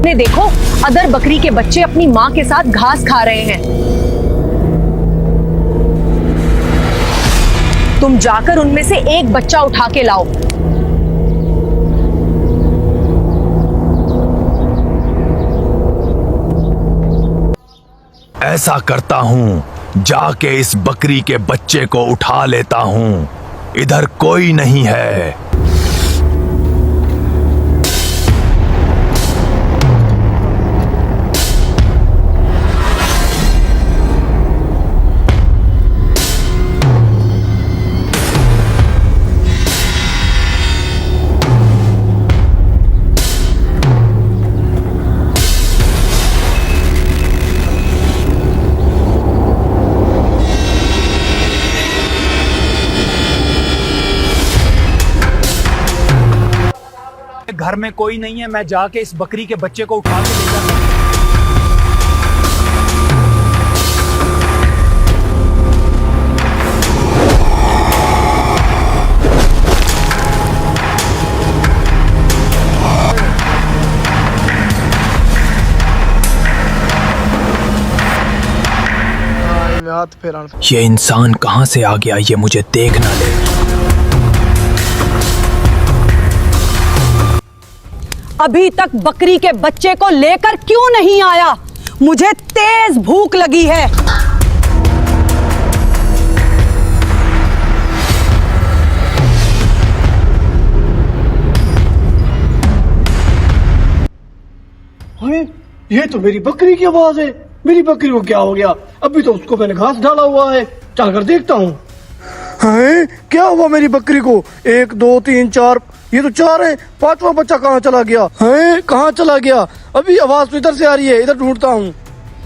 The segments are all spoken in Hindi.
सामने देखो, अदर बकरी के बच्चे अपनी माँ के साथ घास खा रहे हैं। तुम जाकर उनमें से एक बच्चा उठा के लाओ। ऐसा करता हूँ, जाके इस बकरी के बच्चे को उठा लेता हूँ। इधर कोई नहीं है। घर में कोई नहीं है, मैं जाके इस बकरी के बच्चे को उठा के ले जाता हूं। ये इंसान कहां से आ गया, ये मुझे देख ना ले। अभी तक बकरी के बच्चे को लेकर क्यों नहीं आया? मुझे तेज भूख लगी है। अरे ये तो मेरी बकरी की आवाज है। मेरी बकरी को क्या हो गया? अभी तो उसको मैंने घास डाला हुआ है, चलकर देखता हूँ। क्या हुआ मेरी बकरी को? 1 2 3 4, ये तो 4 है। 5वां बच्चा कहाँ चला गया? है कहाँ चला गया? अभी आवाज तो इधर से आ रही है, इधर ढूंढता हूँ।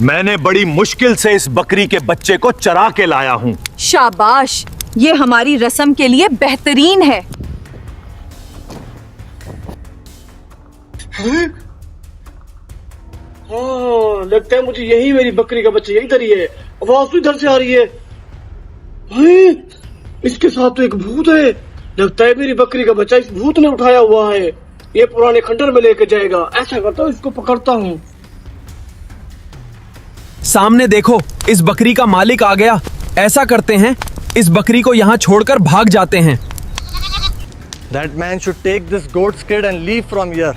मैंने बड़ी मुश्किल से इस बकरी के बच्चे को चरा के लाया हूँ। शाबाश, ये हमारी रस्म के लिए बेहतरीन है। हाँ, लगता है मुझे यही मेरी बकरी का बच्चा, यही इधर ही है। आवाज तो इधर से आ रही है। इसके साथ तो एक भूत है। लगता है मेरी बकरी का बच्चा इस भूत ने उठाया हुआ है। ये पुराने खंडर में लेके जाएगा। ऐसा करता हूँ, इसको पकड़ता हूँ। सामने देखो, इस बकरी का मालिक आ गया। ऐसा करते हैं, इस बकरी को यहाँ छोड़कर भाग जाते हैं। That man should take this goat's kid and leave from here.